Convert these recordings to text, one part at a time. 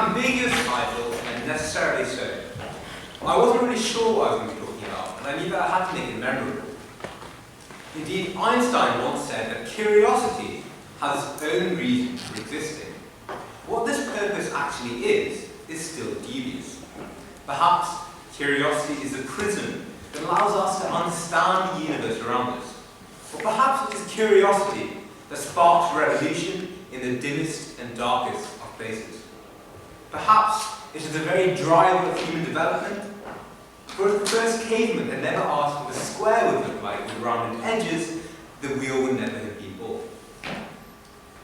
ambiguous title, and necessarily so. I wasn't really sure what I was going to be talking about, and I knew that I had to make it memorable. Indeed, Einstein once said that curiosity has its own reason for existing. What this purpose actually is still dubious. Perhaps curiosity is a prism that allows us to understand the universe around us. Or perhaps it is curiosity that sparks revolution in the dimmest and darkest of places. Perhaps it is the very driver of human development. For if the first caveman had never asked what a square would look like with rounded edges, the wheel would never have been born.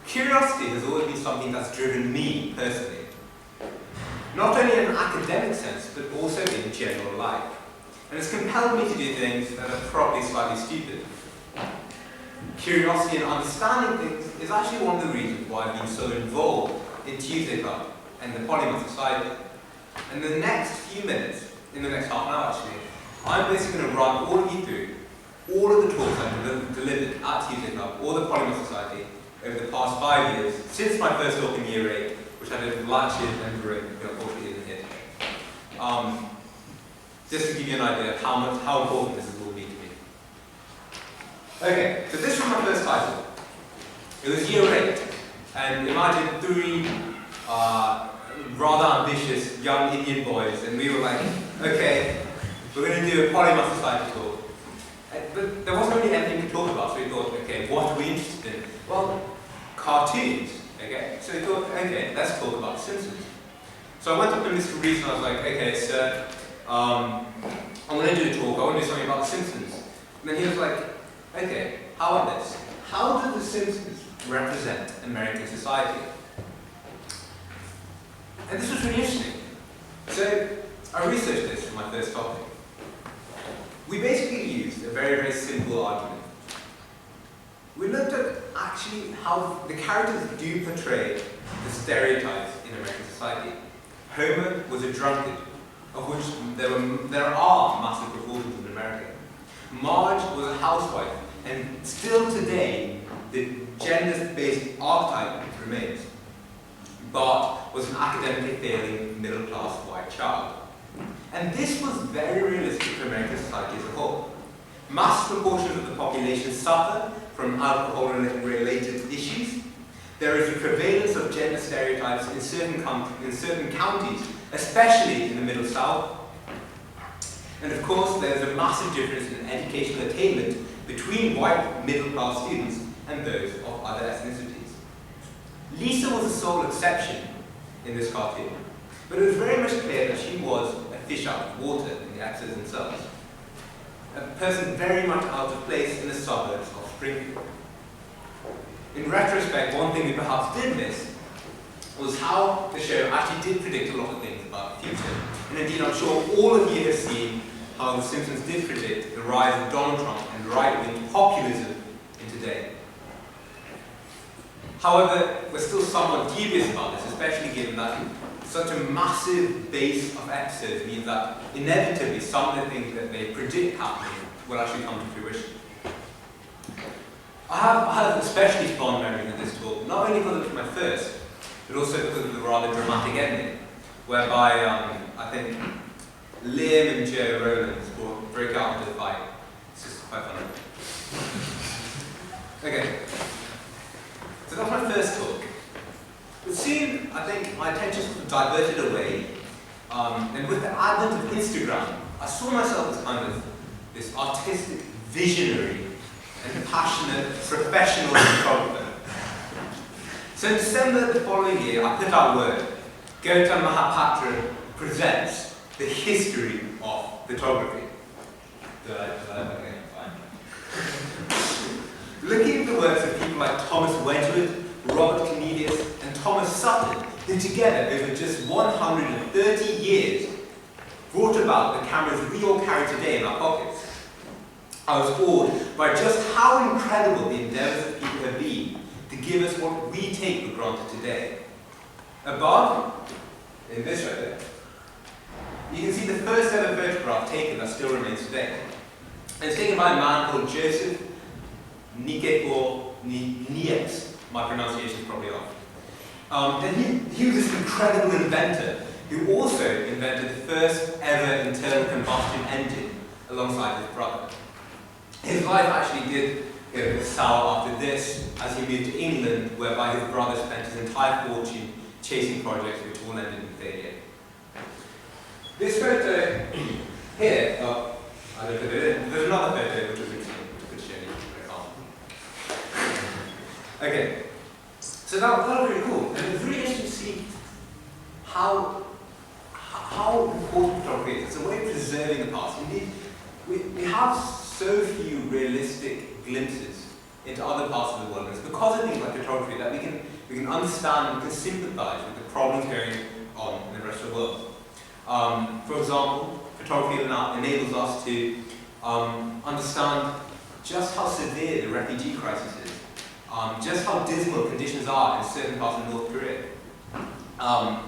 Curiosity has always been something that's driven me personally. Not only in an academic sense, but also in general life. And it's compelled me to do things that are probably slightly stupid. Curiosity and understanding things is actually one of the reasons why I've been so involved in Tuesday Club and the Polymath Society. In the next few minutes, in the next half an hour actually, I'm basically going to run all of you through all of the talks I've delivered at Tuesday Club or the Polymath Society over the past 5 years, since my first talk in year 8, which I did last year and Corinne, who unfortunately isn't here today. Just to give you an idea of how important this has all been to me. Okay, so this was my first title. It was year 8, and imagine 3 rather ambitious young Indian boys, and we were like, okay, we're going to do a Polymath Society talk. But there wasn't really anything to talk about, so we thought, okay, what are we interested in? Well, cartoons, okay? So we thought, okay, let's talk about The Simpsons. So I went up in this reason, I was like, okay, sir, I'm going to do a talk, I want to do something about The Simpsons. And then he was like, okay, how about this? How do The Simpsons represent American society? And this was really interesting. So I researched this for my first topic. We basically used a very, very simple argument. We looked at actually how the characters do portray the stereotypes in American society. Homer was a drunkard, of which there are massive proportions in America. Marge was a housewife, and still today, the gender-based archetype remains. Bart was an academically failing middle-class white child. And this was very realistic for American society as a whole. Mass proportions of the population suffer from alcohol-related issues. There is a prevalence of gender stereotypes in certain counties, especially in the Middle South. And of course, there is a massive difference in educational attainment between white middle-class students and those of other ethnicities. Lisa was the sole exception in this cartoon, but it was very much clear that she was a fish out of water in the episodes themselves. A person very much out of place in the suburbs of Springfield. In retrospect, one thing we perhaps did miss was how the show actually did predict a lot of things about the future. And indeed, I'm sure all of you have seen how The Simpsons did predict the rise of Donald Trump and right-wing populism in today. However, we're still somewhat dubious about this, especially given that such a massive base of episodes means that inevitably some of the things that they predict happening will actually come to fruition. I have especially fond memories of this talk, not only because it was my first, but also because of the rather dramatic ending, whereby I think Liam and Joe Rowlands broke out into a fight. It's just quite funny. Okay. So that was my first talk. But soon, I think my attention sort of diverted away, and with the advent of Instagram, I saw myself as kind of this artistic visionary and passionate professional photographer. So in December the following year, I put out word, Gautam'S presents the history of photography. Okay, fine. Looking at the works of people like Thomas Wedgwood, Robert Cornelius, and Thomas Sutton, who together over just 130 years brought about the cameras we all carry today in our pockets, I was awed by just how incredible the endeavors of people have been to give us what we take for granted today. Above, in this right there, you can see the first ever photograph taken that still remains today. And it's taken by a man called Joseph Niket, or Nietz. My pronunciation is probably off. And he was this incredible inventor who also invented the first ever internal combustion engine alongside his brother. His life actually did go sour after this as he moved to England, whereby his brother spent his entire fortune chasing projects which all ended in failure. This photo here, I don't know, there's another photo which was interesting, which I could show you, but I can't. Okay, so that was really cool, and it was really interesting to see how important photography is. It's a way of preserving the past. Indeed, we have so few realistic glimpses into other parts of the world, and it's because of things like photography that we can understand, we can sympathize with the problems going on in the rest of the world. For example, photography enables us to understand just how severe the refugee crisis is, just how dismal conditions are in certain parts of North Korea. And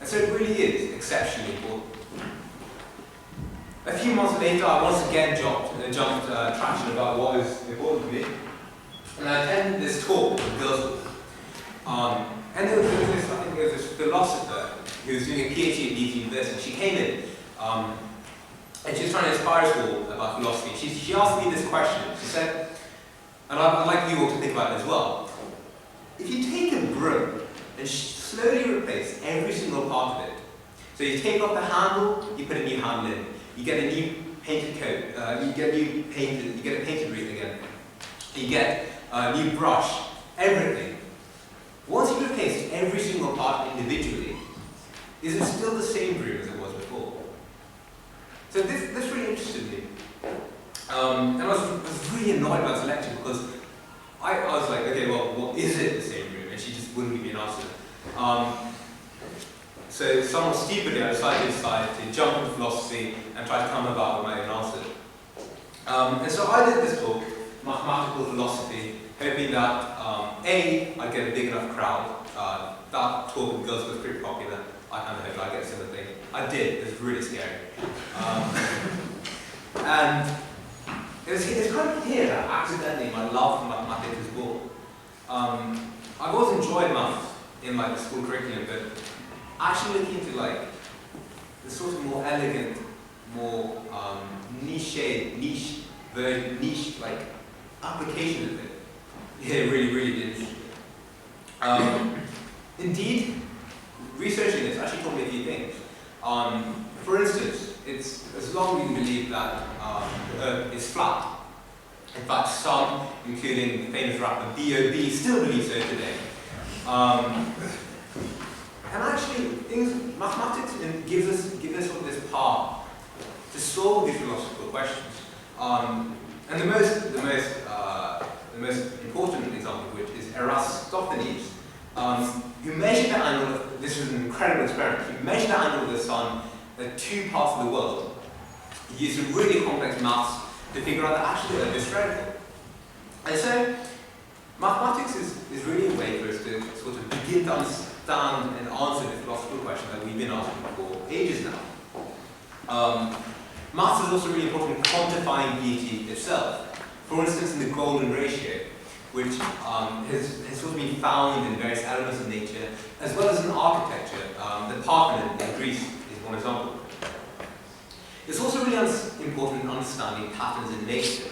so it really is exceptionally important. A few months later, I once again jumped traction about what is important to me, and I attended this talk at the girls' school. And there was this philosopher who was doing a PhD at Leeds University. She came in, and she was trying to inspire us all about philosophy. She asked me this question. She said, and I'd like you all to think about it as well. If you take a broom and slowly replace every single part of it, so you take off the handle, you put a new handle in, you get a new painted coat, you get a painted wreath again, you get a new brush, everything. Once you've replaced every single part individually, is it still the same broom as it was before? So this really interested me. And I was really annoyed about this lecture because I was like, okay, well, is it the same broom? And she just wouldn't give me an answer. So somewhat stupidly, I decided to jump into philosophy and try to come about with my own answer. And so I did this talk, mathematical philosophy, hoping that I'd get a big enough crowd. That talk with girls was pretty popular. I kind of hoped I'd get a similar thing. I did. It was really scary. And it was kind of here that accidentally my love for mathematics was born. I've always enjoyed maths in like the school curriculum, but actually looking into like the sort of more elegant, more niche like application of it. Yeah, it really did. Indeed, researching this actually taught me a few things. For instance, it's as long as you believe that the Earth is flat. In fact, some, including the famous rapper B.O.B., still believe so today. And actually, mathematics gives us sort of this power to solve these philosophical questions. And the most important example of which is Eratosthenes, who measured the angle of, this was an incredible experiment, he measured the angle of the sun at two parts of the world. He used some really complex maths to figure out that actually the Earth is spherical. And so, mathematics is really a way for us to sort of begin to understand and answer the philosophical question that we've been asking for ages now. Maths is also really important in quantifying beauty itself. For instance, in the golden ratio, which has sort of been found in various elements of nature, as well as in architecture. The Parthenon in Greece is one example. It's also really important in understanding patterns in nature.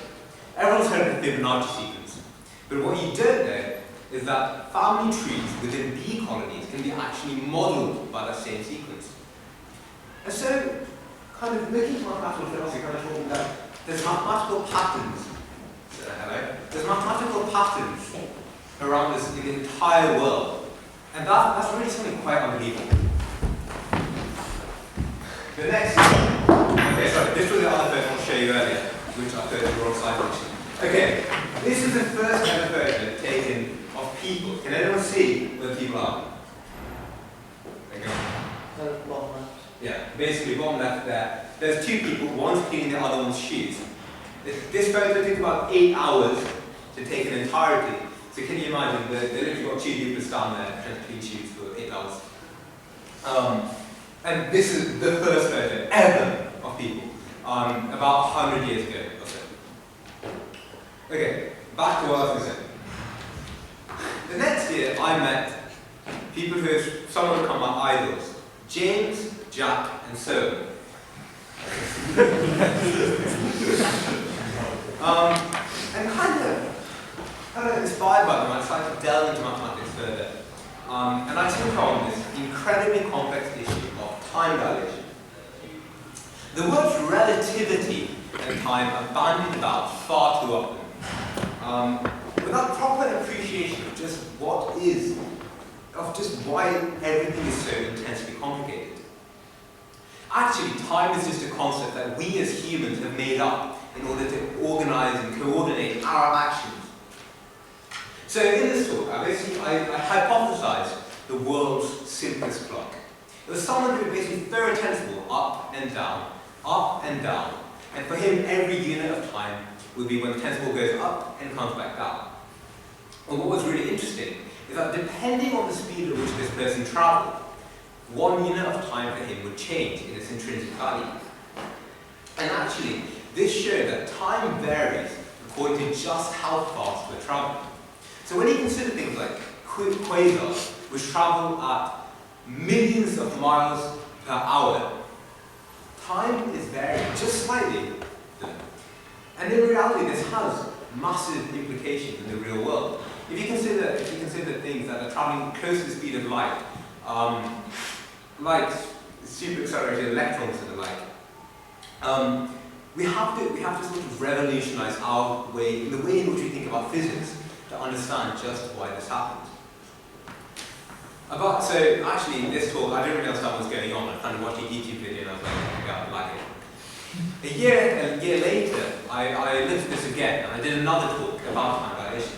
Everyone's heard of the Fibonacci sequence, but what you don't know is that family trees within bee colonies can be actually modeled by that same sequence. And so, kind of looking to mathematical philosophy, kind of talking about there's mathematical patterns. There's mathematical patterns around us in the entire world. And that's really something quite unbelievable. The next, okay, sorry, this was the other photo I'll show you earlier, which I thought was the wrong slide actually. Okay, this is the first ever photo taken of people. Can anyone see where the people are? Okay. Bottom left. Yeah, basically bottom left there. There's two people, one's cleaning the other one's shoes. This photo took about 8 hours to take in entirety. So can you imagine, they literally got two people stand there trying to clean shoes for 8 hours. And this is the first photo ever of people, about 100 years ago or so. Okay, back to what I was going to say. The next year I met people who have some of them become my idols. James, Jack, and so and kind of inspired by them, I decided to delve into mathematics further. And I took on this incredibly complex issue of time dilation. The words relativity and time are bandied about far too often, without proper appreciation of just what is, of just why everything is so intensely complicated. Actually, time is just a concept that we as humans have made up in order to organize and coordinate our actions. So in this talk, I hypothesized the world's simplest clock. It was someone who would basically throw a tentacle up and down, and for him every unit of time would be when the tentacle goes up and comes back down. And what was really interesting is that depending on the speed at which this person traveled, one unit of time for him would change in its intrinsic value. And actually, this showed that time varies according to just how fast we're traveling. So when you consider things like quasars, which travel at millions of miles per hour, time is varying just slightly. And in reality, this has massive implications in the real world. If you consider things that are traveling close to the speed of light, like super accelerated electrons and the like, we have to sort of revolutionize the way in which we think about physics to understand just why this happens. So actually in this talk, I didn't really understand what was going on. I kind of watched a YouTube video and I was like, yeah, I like it. A year later, I looked at this again and I did another talk about time dilation.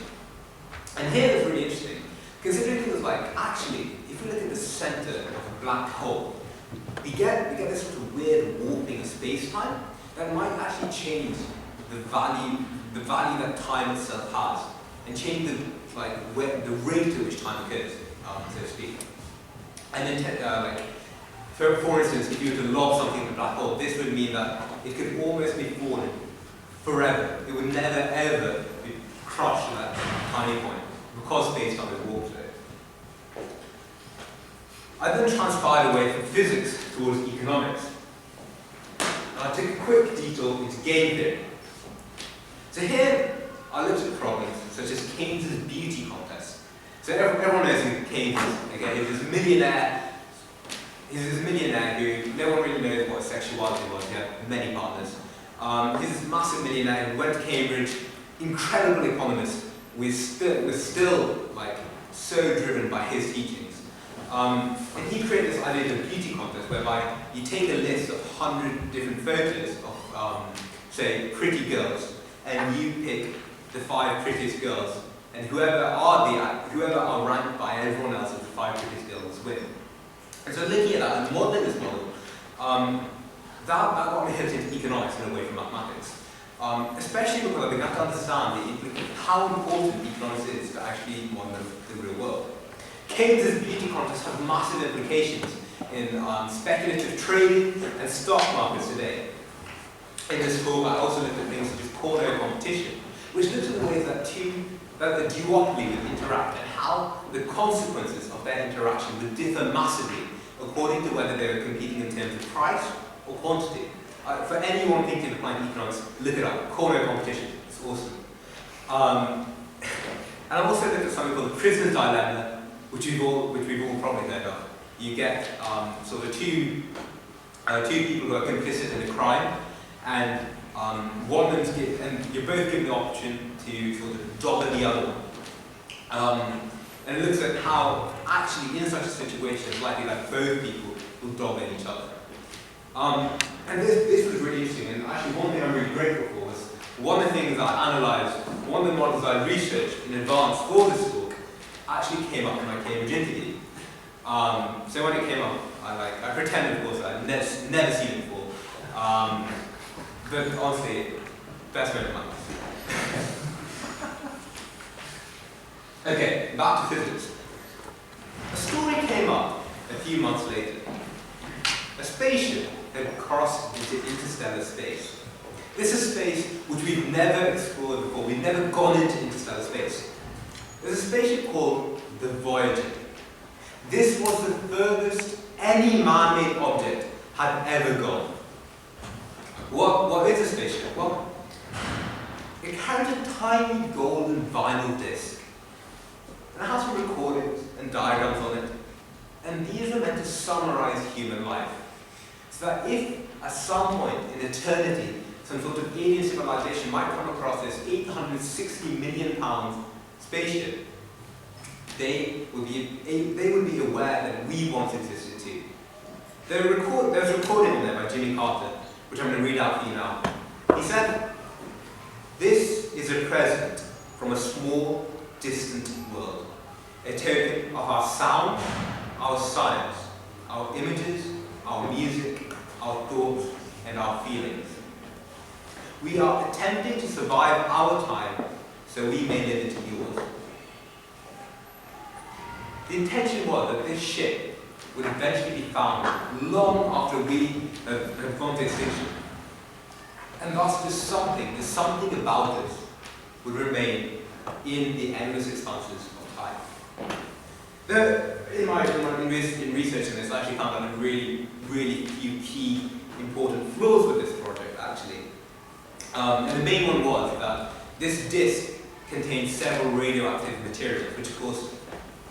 And here it's really interesting, considering things like, actually, if we look at the center of a black hole, we get this sort of weird warping of space-time that might actually change the value that time itself has, and change the rate at which time occurs, so to speak. And then, for instance, if you were to lob something in the black hole, this would mean that it could almost be falling forever. It would never ever be crushed at that tiny point, because space-time is warped to it. I then transpired away from physics towards economics. And I took a quick detour into game theory. So here, I looked at problems such as Keynes' beauty contest. So everyone knows who Keynes is. Again, he was this millionaire. He's this millionaire who no one really knows what his sexuality was. He had many partners. He's this massive millionaire who went to Cambridge, incredible economist, was still like so driven by his teachings. And he created this idea of a beauty contest whereby you take a list of 100 different photos of, say, pretty girls, and you pick the 5 prettiest girls, and whoever are ranked by everyone else as the 5 prettiest girls win. And so looking at that and modeling this model, that got me hooked into economics and away from mathematics. Especially because I began to understand how important economics is to actually model the real world. Keynes' beauty contest has massive implications in speculative trading and stock markets today. In this talk, I also looked at things such as corner competition, which looks at the ways that the duopoly would interact and how the consequences of their interaction would differ massively according to whether they were competing in terms of price or quantity. For anyone thinking of applying economics, look it up. Corner competition. It's awesome. And I've also looked at something called the prisoner's dilemma, which we've all probably heard of. You get sort of two people who are complicit in a crime, and one of them's and you're both given the option to sort of dob the other one. And it looks at how actually in such a situation it's likely that both people will dob in each other. And this was really interesting, and actually one thing I'm really grateful for was one of the things that I analysed, one of the models I researched in advance for this talk actually came up in my Cambridge interview. So when it came up, I pretended, of course, that I'd never seen it before. But honestly, best moment of my life. Okay, back to physics. A story came up a few months later. A spaceship had crossed into interstellar space. This is space which we've never explored before. We've never gone into interstellar space. There's a spaceship called the Voyager. This was the furthest any man-made object had ever gone. What is a spaceship? Well, it carries a tiny golden vinyl disc, and it has some recordings and diagrams on it, and these are meant to summarize human life. So that if at some point in eternity some sort of alien civilization might come across this 860 million pound spaceship, they would be aware that we once existed too. There's a recording in there by Jimmy Carter, which I'm going to read out for you now. He said, "This is a present from a small, distant world, a token of our sound, our science, our images, our music, our thoughts, and our feelings. We are attempting to survive our time so we may live into yours." The intention was that this ship would eventually be found long after we have gone to extinction. And thus there's something about us would remain in the endless expanses of time. In researching this, I actually found out a really few key important flaws with this project, actually. And the main one was that this disk contains several radioactive materials, which of course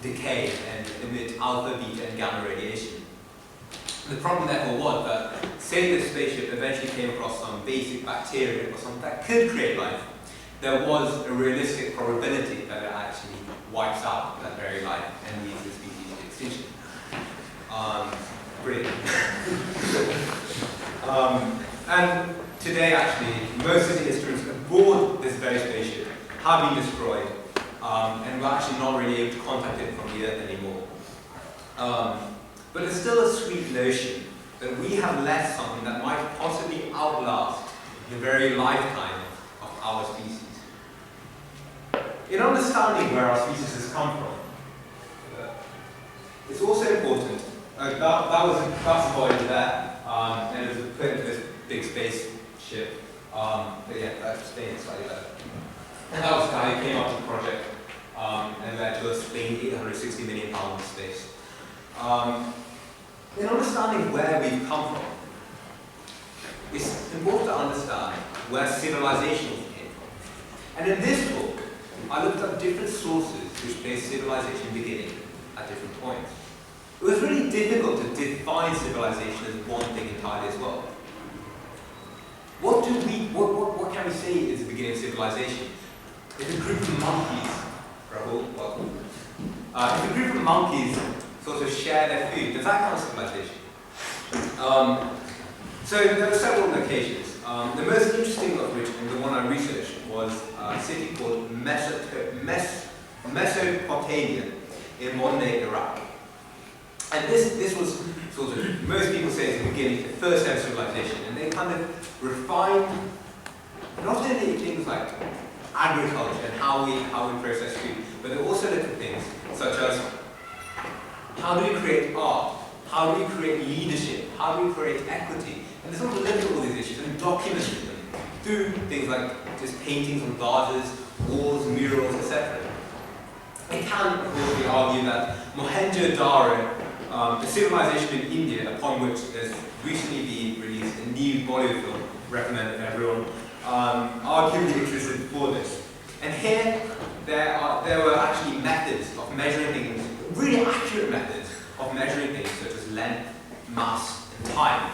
decay and emit alpha, beta, and gamma radiation. The problem therefore was that, say the spaceship eventually came across some basic bacteria or something that could create life, there was a realistic probability that it actually wipes out that very life and leads the species to extinction. Brilliant. And today, actually, most of the instruments aboard this very spaceship have been destroyed, and we're actually not really able to contact it from the Earth anymore. But it's still a sweet notion that we have left something that might possibly outlast the very lifetime of our species. In understanding where our species has come from, it's also important, that's a body there, and it was put into this big spaceship, but yeah, that's explained it slightly better. And that was the guy who came up with the project, and led to us fleeing 860 million pounds of space. In understanding where we've come from, it's important to understand where civilizations came from. And in this book, I looked up different sources which place civilization beginning at different points. It was really difficult to define civilization as one thing entirely as well. What can we say is the beginning of civilization? If a group of monkeys, Rahul, welcome. If a group of monkeys sort of share their food, does that count as civilization? So there were several locations. The most interesting of which, and the one I researched, was a city called Mesopotamia in modern-day Iraq. And this was sort of, most people say it's the beginning, the first ever civilization, and they kind of refined not only things like agriculture and how we process food, but they also look at things such as how do we create art, how do we create leadership, how do we create equity, and they sort of look at all these issues and document them through things like just paintings on vases, walls, murals, etc. It can, of course, be argued that Mohenjo-Daro, the civilization in India, upon which there's recently been released a new Bollywood film, recommended to everyone, arguably existed before this. And here, there were actually methods of measuring things, really accurate methods of measuring things such as length, mass, and time.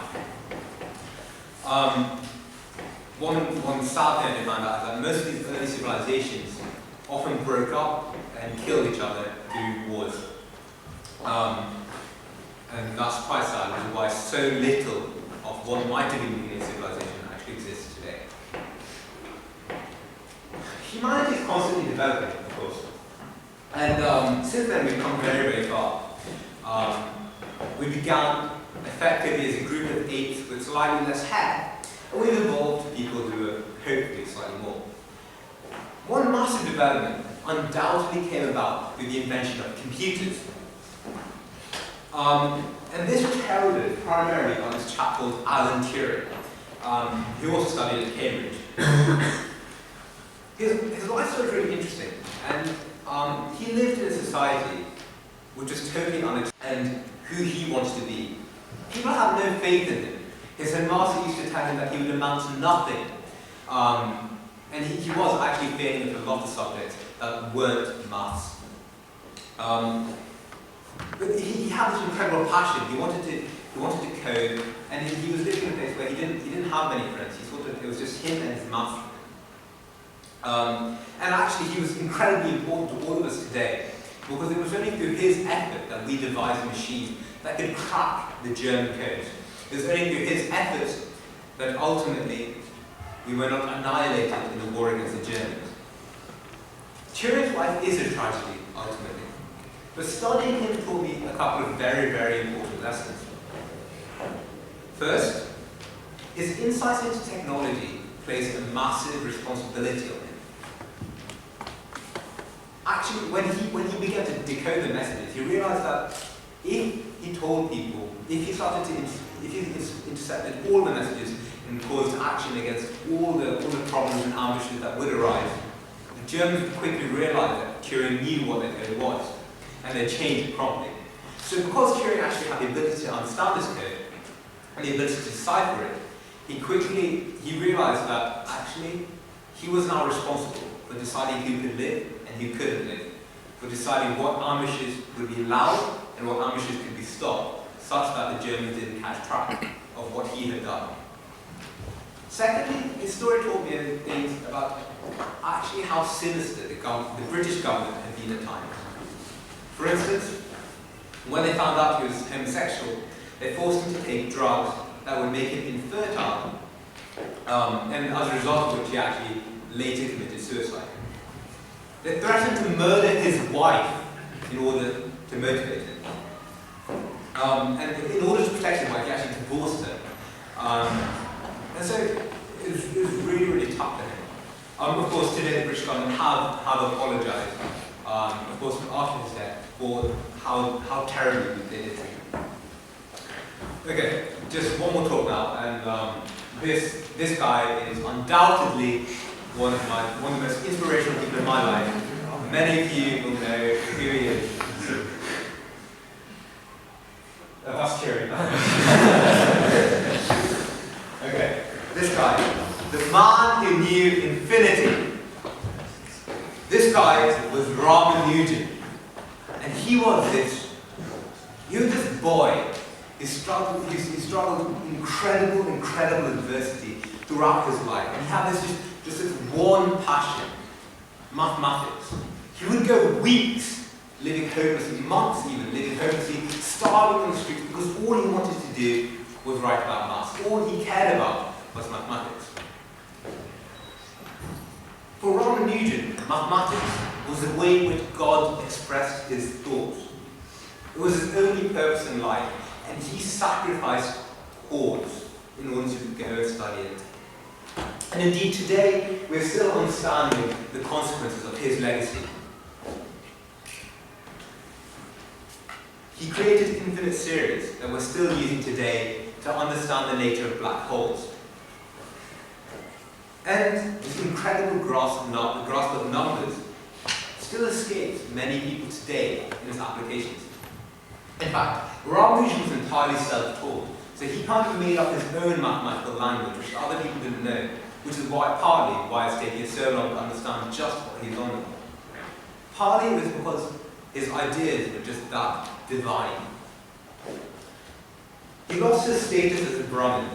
One sad thing I found out is that most of these early civilizations often broke up and killed each other through wars. And that's quite sad, which is why so little of what might have been beginning civilization actually exists today. Humanity is constantly developing, of course. And since then we've come very far. We began effectively as a group of apes with slightly less hair, and we've evolved to people who are hopefully slightly more. One massive development undoubtedly came about through the invention of computers. And this was heralded primarily by this chap called Alan Turing, who also studied at Cambridge. His life was really interesting, and he lived in a society which was totally unexpected, and who he wanted to be. People had no faith in him. His headmaster used to tell him that he would amount to nothing. And he was actually failing in a lot of subjects that weren't maths. But he had this incredible passion. He wanted to code, and he was living in a place where he didn't have many friends. He thought that it was just him and his math. And actually, he was incredibly important to all of us today, because it was only through his effort that we devised a machine that could crack the German code. It was only through his efforts that ultimately we were not annihilated in the war against the Germans. Turing's life is a tragedy, ultimately. But studying him taught me a couple of very, very important lessons. First, his insights into technology placed a massive responsibility on him. Actually, when he began to decode the messages, he realized that if he told people, if he intercepted all the messages and caused action against all the problems and ambushes that would arise, the Germans would quickly realize that Turing knew what their code was, and they changed promptly. So because Turing actually had the ability to understand this code and the ability to decipher it, he realized that actually he was now responsible for deciding who could live and who couldn't live, for deciding what ambushes would be allowed and what ambushes could be stopped, such that the Germans didn't catch track of what he had done. Secondly, his story taught me things about actually how sinister the British government had been at times. For instance, when they found out he was homosexual, they forced him to take drugs that would make him infertile, and as a result of which he actually later committed suicide. They threatened to murder his wife in order to motivate him. And in order to protect his wife, he actually divorced her. And so it was really, really tough for him. Of course, today the British government have apologized, of course, after his death, for how terribly they did treat him. Okay, just one more talk now, and this guy is undoubtedly one of the most inspirational people in my life. Many of you will know who he is. That's Turing. Okay, this guy, the man who knew infinity. This guy was Ramanujan, and he was this boy. He struggled incredible adversity throughout his life, and he had this one passion: mathematics. He would go weeks living homelessly, months even living homelessly, starving on the streets, because all he wanted to do was write about maths. All he cared about was mathematics. For Ramanujan, mathematics was the way in which God expressed his thoughts. It was his only purpose in life, and he sacrificed chords in order to go and study it. And indeed, today, we're still understanding the consequences of his legacy. He created infinite series that we're still using today to understand the nature of black holes. And this incredible grasp of numbers still escapes many people today in its applications. In fact, Ramanujan was entirely self-taught, so he kind of made up his own mathematical language, which other people didn't know, which is partly why it's taking so long to understand just what he's on about. Partly it was because his ideas were just that divine. He lost his status as a Brahmin.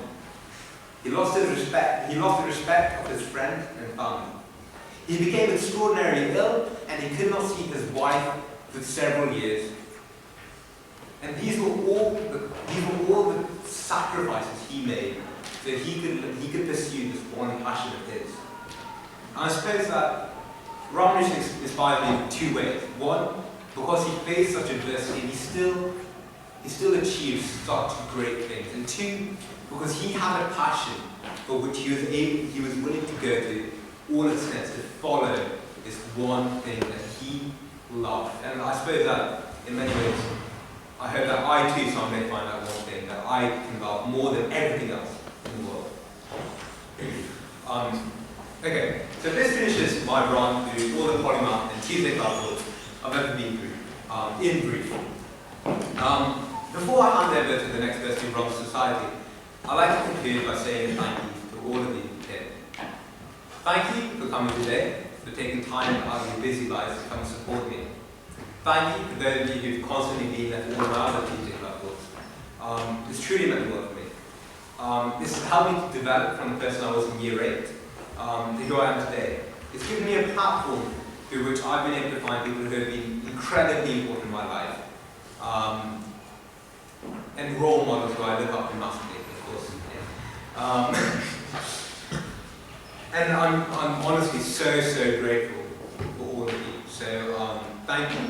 He lost the respect of his friends and family. He became extraordinarily ill, and he could not see his wife for several years. And these were all the sacrifices he made so he could pursue this one passion of his. And I suppose that Ramanujan inspired me in two ways. One, because he faced such adversity, he still achieved such great things. And two, because he had a passion for which he was willing to go to all extents to follow this one thing that he loved. And I suppose that in many ways, I hope that I too someday find that one thing that I can love more than everything else in the world. Okay, so this finishes my run through all the polymath and Tuesday classes I've ever been through. in brief. Before I hand over to the next person who runs society, I'd like to conclude by saying thank you to all of you here. Thank you for coming today, for taking time out of your busy lives to come and support me. Thank you to those of you who've constantly been there for all my other teaching levels. It's truly meant the world for me. This has helped me to develop from the person I was in year 8 to who I am today. It's given me a platform through which I've been able to find people who have been incredibly important in my life. And role models who I look up to massively, of course. Yeah. And I'm honestly so grateful for all of you. So thank you.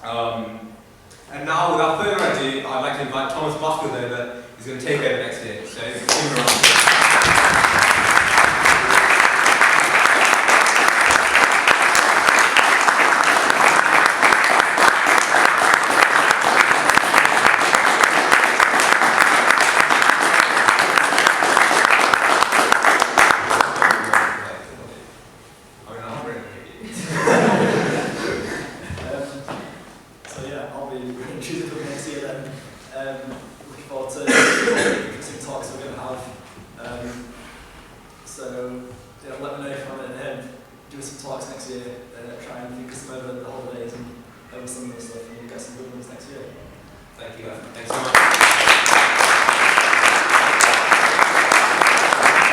And now, without further ado, I'd like to invite Thomas Busfield over, who's going to take over next year. So, give him a round. Thank you. Thanks so much.